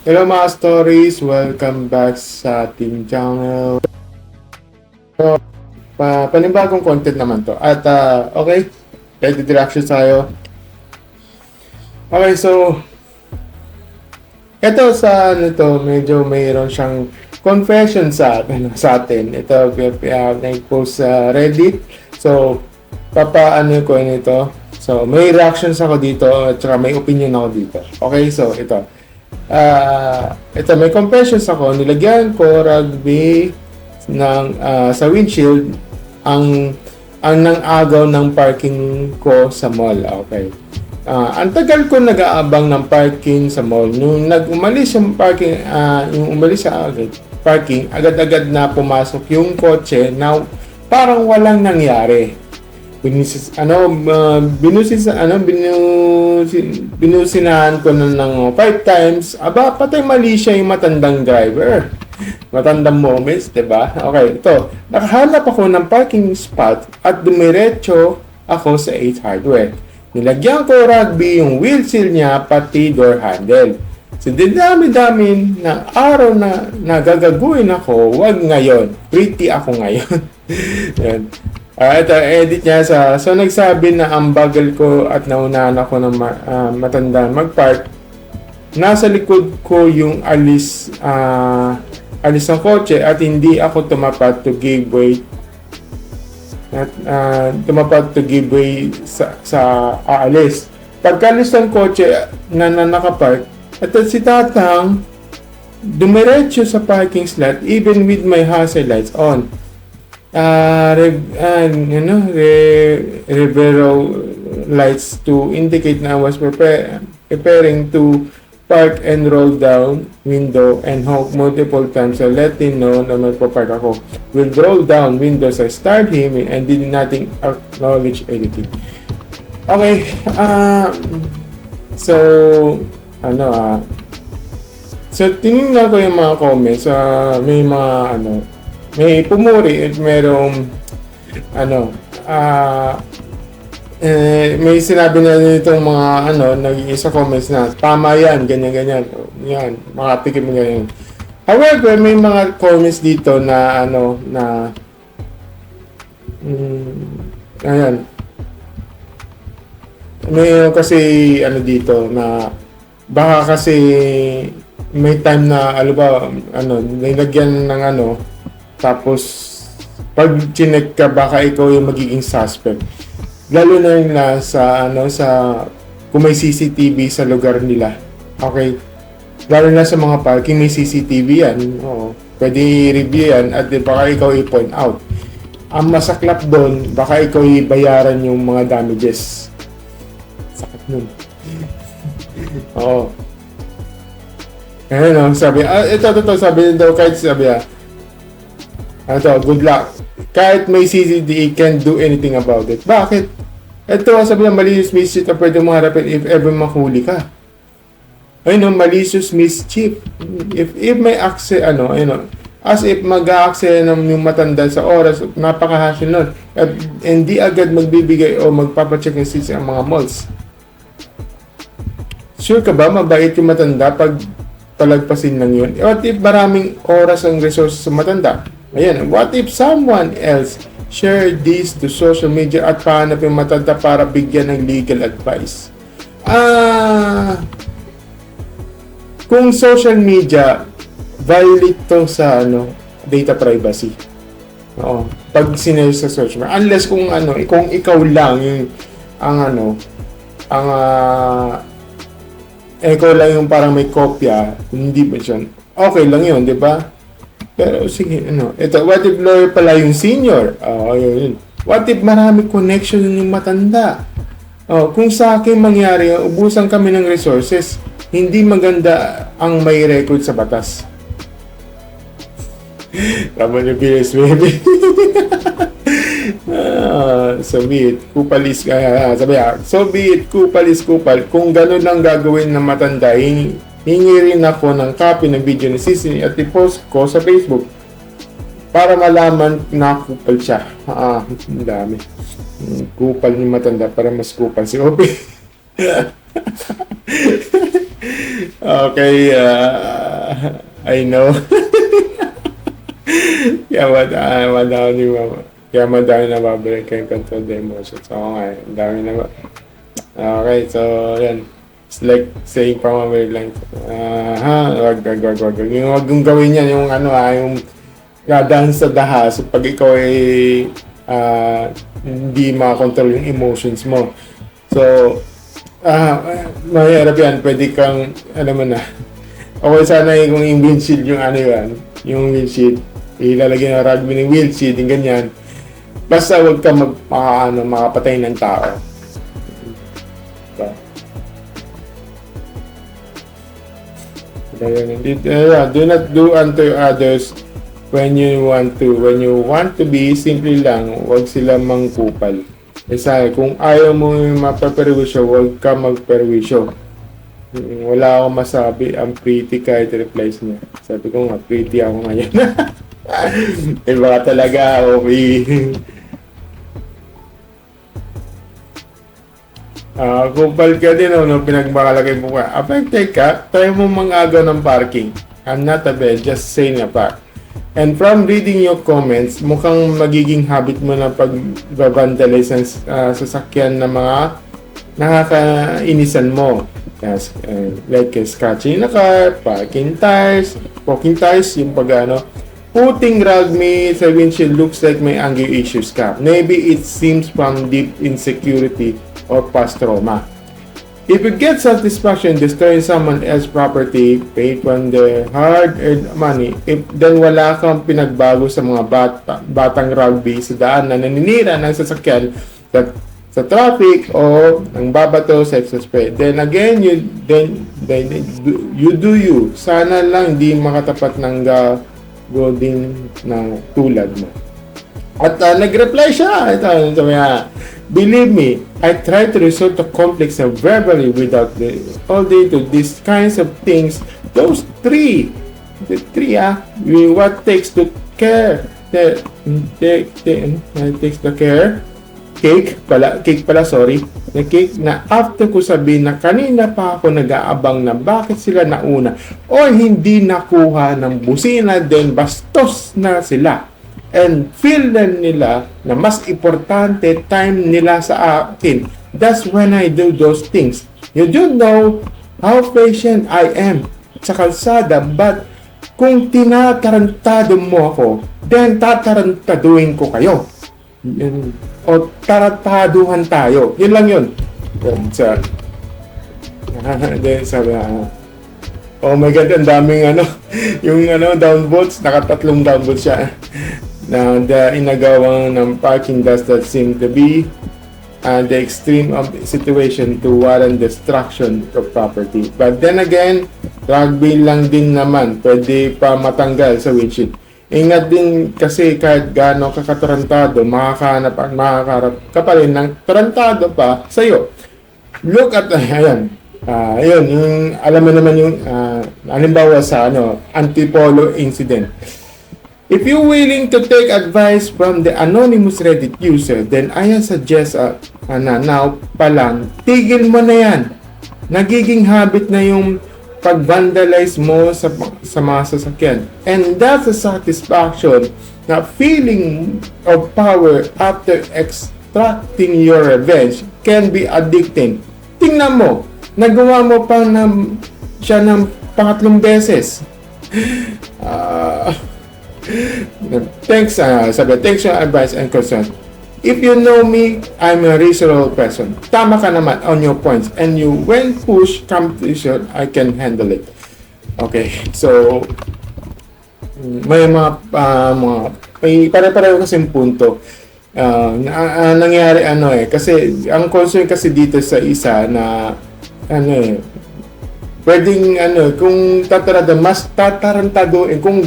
Hello mga stories, welcome back sa ating channel. So, panibagong content naman to. At okay, ready directions tayo. Okay, so ito sa nito medyo mayroon siyang confession sa atin. Ito nag-post sa Reddit. So papaano ko nito. So may reactions ako dito at saka may opinion ako dito. Okay, so ito may confessions ako. Nilagyan ko rugby ng sa windshield ang nang-agaw ng parking ko sa mall. Okay. Ang tagal ko nag-aabang ng parking sa mall. Nung umalis yung parking, yung umalis sa parking, agad-agad na pumasok yung kotse na parang walang nangyari. Binusinahan ko na ng 5 times. Aba, patay mali siya yung matandang driver. Matandang moments, diba? Okay, ito. Nakahanap ako ng parking spot at dumiretso ako sa 8 Hardware. Nilagyan ko rugby yung wheel seal niya pati door handle. So, dinami-dami na araw na nagagaguin ako, wag ngayon. Pretty ako ngayon. Yan. Ito, edit niya so nagsabi na ang bagal ko at naunahan ako ng matanda mag-park. Nasa likod ko yung alis ng kotse at hindi ako tumapat to give way sa aalis. Pagkalis ng kotse na nakapark at si Tatang dumiretso sa parking slot even with my hazard lights on. Revero lights to indicate na I was preparing to park and roll down window and honk multiple times so let him know na magpapark ako. Will roll down windows. I start him and did nothing acknowledge anything. Okay, so tinignan ko yung mga comments. May pumuri at merong may sinabi na nitong mga nag-iisa comments na tama yan, ganyan yan, mga tikim ganyan. However, may mga comments dito na ayan, may kasi dito na baka kasi may time na nilagyan ng tapos pag chinek ka baka ikaw yung magiging suspect. Lalo na sa kung may CCTV sa lugar nila. Okay? Lalo na sa mga parking may CCTV yan. Oo. Pwede i-review yan at baka ikaw i-point out. Ang masaklap doon, baka ikaw i-bayaran yung mga damages. Sakit nun. Oo. Ayun, sabi, ito, sabi daw kahit good luck. Kahit may CCTV, can't do anything about it. Bakit? Ito, sabi niya, malicious mischief na pwede mong harapin if ever mahuli ka. Ayun, malicious mischief. If may access, as if mag-a-access yung matanda sa oras, napakahasyon nun. At hindi agad magbibigay o magpapacheck ng seats ang mga malls. Sure ka ba, mabait yung matanda pag palagpasin lang yun? What if maraming oras ang resources sa matanda? Ayan, what if someone else share this to social media at pahanap yung matanda para bigyan ng legal advice? Kung social media, violate to sa data privacy. Oo. Pag sinare sa search mo. Unless kung ikaw lang yung ikaw lang yung parang may kopya, hindi ba siya? Okay lang yun, di ba? Pero sige, ito, what if lawyer pala yung senior? Yun. What if marami connection yung matanda? Kung sa akin mangyari, ubusan kami ng resources, hindi maganda ang may record sa batas. Tama niyo, bilis, baby. So be it, kupalis ka. So be it, kupalis. Kung ganun lang gagawin ng matanda, hingi rin ako ng copy ng video ni Sisi at i-post ko sa Facebook para malaman na kupal siya. Ang dami. Kupal ni matanda para mas kupal si Ope. Okay, I know. Kaya madami mama. Kaya madami nababalik kayong control the emotions. Oo nga, ang dami na ba. Okay, so yan. It's like saying from a wavelength. Wag. Yung wag yung gawin yan, yung ano yung dadaan sa daha. So pag ikaw ay hindi makakontrol yung emotions mo. So, mahirap yan. Pwede kang, alam mo na. Okay, sana kung yung windshield yung ano yan, yung windshield, ilalagay na rugby ng windshield, yung ganyan. Basta huwag ka makapatay ng tao. Do not do unto others when you want to. When you want to be, simple lang, huwag sila mangkupal. Isa, kung ayaw mo mapaperwisyo, huwag ka magperwisyo. Wala akong masabi, ang pretty kahit replies niya. Sabi ko nga, pretty ako ngayon. Diba talaga, okay. Kupal ka din, pinagmakalagay mo ka. Affected ka, try mo mangagaw ng parking. I'm not a bed, just say na pa. And from reading your comments, mukhang magiging habit mo na pag-vandalize ng sasakyan ng mga nakakainisan mo. Yes, like scratching the car, parking tires, yung putting rug me sa windshield looks like may anger issues ka. Maybe it seems from deep insecurity or past trauma. If you get satisfaction destroying someone else's property, paid from the hard-earned money, then wala kang pinagbago sa mga batang rugby sa daan na naninira ng sasakyan sa traffic o ng babato sa expressway. Then again, you do you. Sana lang hindi makatapat ng godin ng tulad mo. At nag-reply siya. Ito, sabi niya, believe me, I try to resolve the conflicts verbally without all day to these kinds of things. Those three, what takes to care, takes the care, cake pala, sorry, na cake na after ko sabihin na kanina pa ako nag-aabang na bakit sila nauna o hindi nakuha ng busina, then bastos na sila. And feel nila na mas importante time nila sa akin. That's when I do those things. You don't know how patient I am sa kalsada, but kung tinatarantado mo ako, then tatarantaduhin ko kayo. O tarantaduhan tayo. Yun lang yun. Then sabi oh my God, ang daming yung downvotes, nakatatlong downvotes siya. Na the inagawang ng parking does that seem to be the extreme of the situation to warrant destruction of property. But then again, rugby lang din naman, pwede pa matanggal sa windshield. Ingat din kasi kahit gaano kakatarantado, makakarap ka pa rin ng tarantado pa sa'yo. Look at, ayun, yung, alam mo naman yung, halimbawa sa, Antipolo incident. If you're willing to take advice from the anonymous Reddit user, then I suggest, now pa lang, tigil mo na yan. Nagiging habit na yung pag-vandalize mo sa mga sasakyan. And that's a satisfaction na feeling of power after extracting your revenge can be addicting. Tingnan mo, nagawa mo pa siya ng pangatlong beses. Thanks for your advice and concern. If you know me, I'm a reasonable person. Tama ka naman on your points. And when push comes to shove, I can handle it. Okay, so may may pare-pareho kasing punto. Nangyari kasi ang concern kasi dito sa isa na pwedeng kung mas tatarantaduin, kung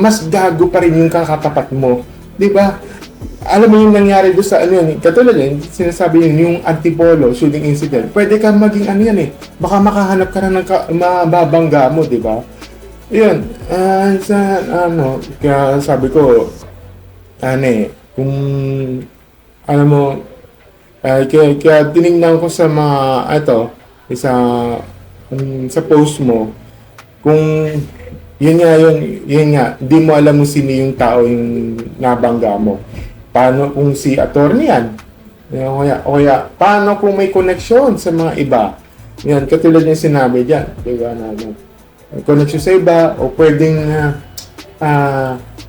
mas gago pa rin yung kakatapat mo, di ba? Alam mo yung nangyari doon sa katulad sinasabi yung Antipolo shooting incident, pwede ka maging baka makahanap ka na ng mababangga mo, di ba? Yun, kaya sabi ko, kung alam mo, kaya tinignan ko sa mga sa post mo, kung yun nga, di mo alam kung sino yung tao yung nabangga mo. Paano kung si attorney yan? O kaya, paano kung may connection sa mga iba? Yan, katulad yung sinabi dyan. Diba, connection sa iba, o pwedeng,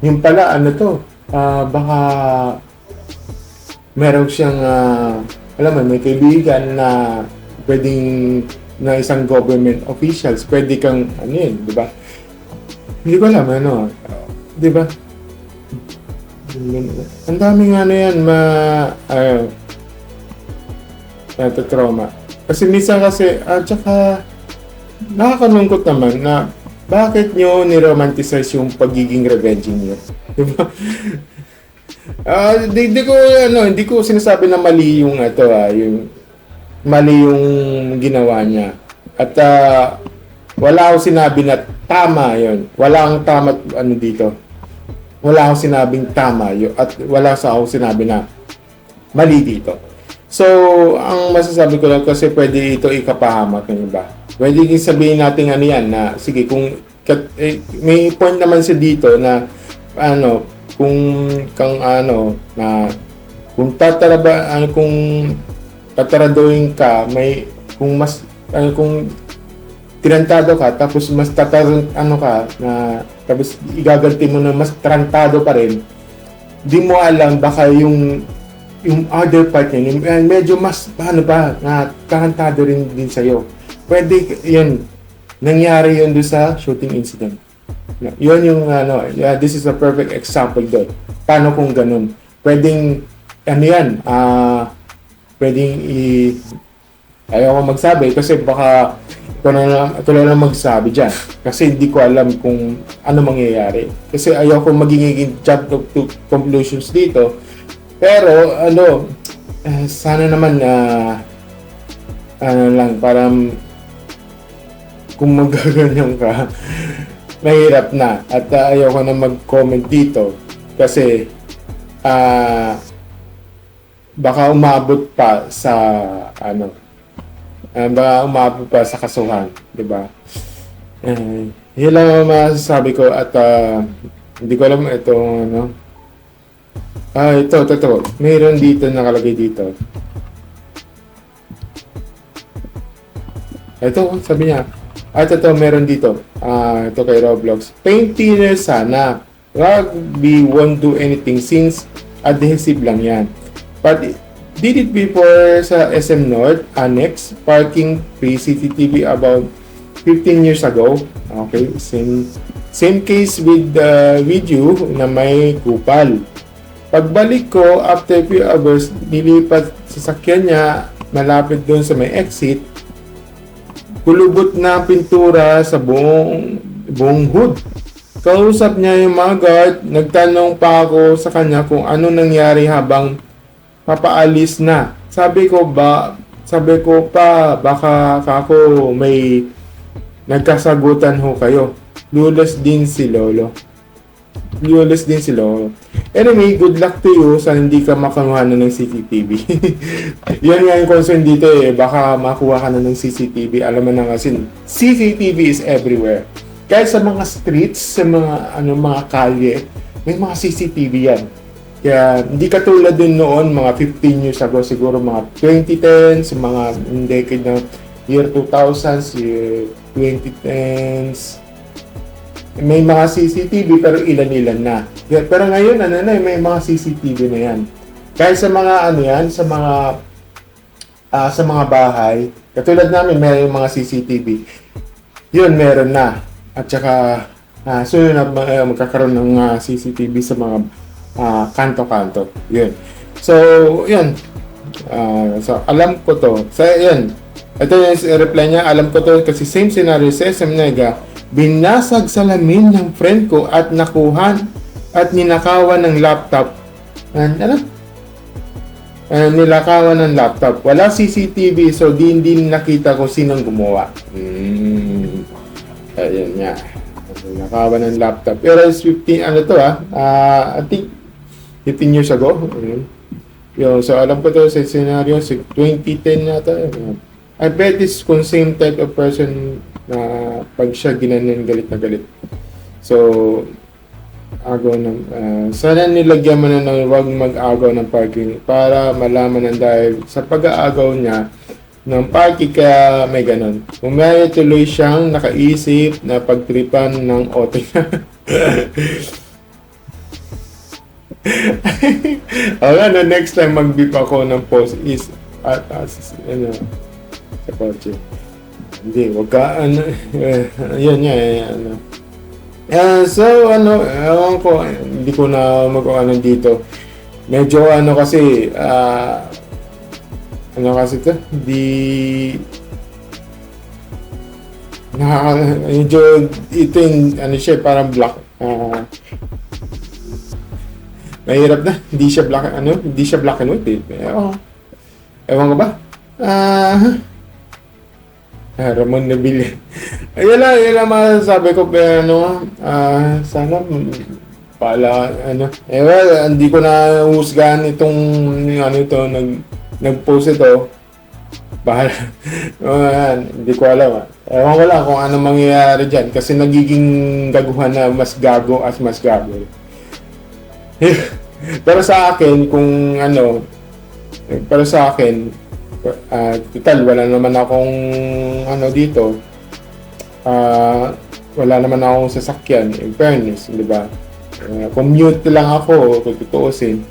yung pala, baka meron siyang, alam mo, may kaibigan na pwedeng na isang government officials, pwede kang, di ba? Hindi ko alam, di ba? Ang daming yan, trauma. Kasi minsan at saka, nakakalungkot naman na bakit nyo niromanticize yung pagiging revenging nyo? Di ba? Hindi ko sinasabi na mali yung yung mali yung ginawa niya. At wala akong sinabi na tama yun. Wala akong tama dito. Wala akong sinabing tama yun. At wala akong sinabi na mali dito. So, ang masasabi ko lang kasi pwede ito ikapahamak ng iba. Pwede sabihin natin yan na sige kung may point naman siya dito na kung kung tataraduhin ka, kung mas kung tirantado ka tapos mas tapos igaganti mo na mas tarantado pa rin, di mo alam baka yung other part niya medyo mas na tarantado rin din sa'yo. Pwede yun, nangyari yun doon sa shooting incident. Yun yung this is a perfect example doon. Paano kung ganun? Pwedeng pwedeng ayaw ko magsabi kasi baka ito na lang magsabi dyan. Kasi hindi ko alam kung ano mangyayari. Kasi ayaw ko magiging jump to conclusions dito. Pero sana naman lang parang kung magaganyan ka mahirap na at ayaw ko na mag-comment dito kasi baka umabot pa sa baka umabot pa sa kasuhan, di ba? Yun lang ang masasabi ko at hindi ko alam ito ito mayroon dito nakalagay dito. Ito sabi niya ito meron dito ito kay Roblox, paint thinner sana, rugby won't do anything since adhesive lang yan, but did it before sa SM North Annex parking free CCTV about 15 years ago. Okay, same case with the video na may kupal. Pagbalik ko after few hours, nilipat sa sakyan niya malapit doon sa may exit, kulubot na pintura sa buong hood. Kausap niya yung mga guard, nagtanong pa ako sa kanya kung ano nangyari habang papaalis na. Sabi ko pa baka ako may nagkasagutan ho kayo. Lulas din si Lolo. Anyway, good luck to you sa hindi ka makakuha na ng CCTV. Yan nga yung concern dito baka makuha ka na ng CCTV. Alam mo na kasi CCTV is everywhere. Kahit sa mga streets, sa mga kalye, may mga CCTV yan. Kaya hindi katulad din noon, mga 15 years ago, siguro mga 2010s, mga decade ng year 2000s, year 2010s, may mga CCTV pero ilan-ilan na. Pero ngayon, may mga CCTV na yan. Kahit sa mga sa mga bahay, katulad namin, may mga CCTV. Yun, meron na. At saka, soon na magkakaroon ng CCTV sa mga kanto-kanto. Yun. So, yun. So, alam ko to. So, yun. Ito yung reply niya. Alam ko to kasi same scenario sa SM Nega. Binasag salamin ng friend ko at nakuhan at ninakawan ng laptop. Nilakawan ng laptop. Wala CCTV so din nakita kung sinong gumawa. Ayun nga. Nakawan ng laptop. Pero it's 15, I think 15 years ago. So alam ko to sa scenario, 2010 na to. I bet is kung same type of person na pag siya ginanon galit na galit. So, agaw ng, sana nilagyan mo na ng wag mag-agaw ng parking para malaman ng dahil sa pag-aagaw niya ng parking kaya may ganon. Umaya tuloy siyang nakaisip na pagtripan ng auto niya. Okay, next time mag-beep ako ng post is ano, sa kotse. Hindi, wag ka, ano, yun nga, ano. So, ano, ewan ko, hindi ko na mag-ano dito. Medyo, ano kasi, ano kasi ito, medyo, ito yung, ano siya, parang black, mahirap na, hindi siya black and white, eh. Ewan ko ba? Ramon Nabili. Ayun lang masasabi ko, pero ano, sana, ano, well, hindi ko na husgahan itong, ano ito, nag-post ito. Bahala. Hindi ko alam. Ewan ko lang kung ano mangyayari dyan, kasi nagiging gaguhan na mas gago at mas gago. Pero sa akin, kung ano, pero sa akin, total, wala naman akong ano dito, wala naman akong sasakyan, in fairness, di ba? Commute lang ako, kung tutuusin,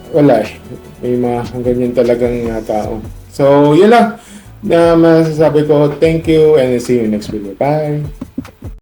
wala eh. May mga ganyan talagang tao. So, yun lang na masasabi ko. Thank you and see you next video. Bye!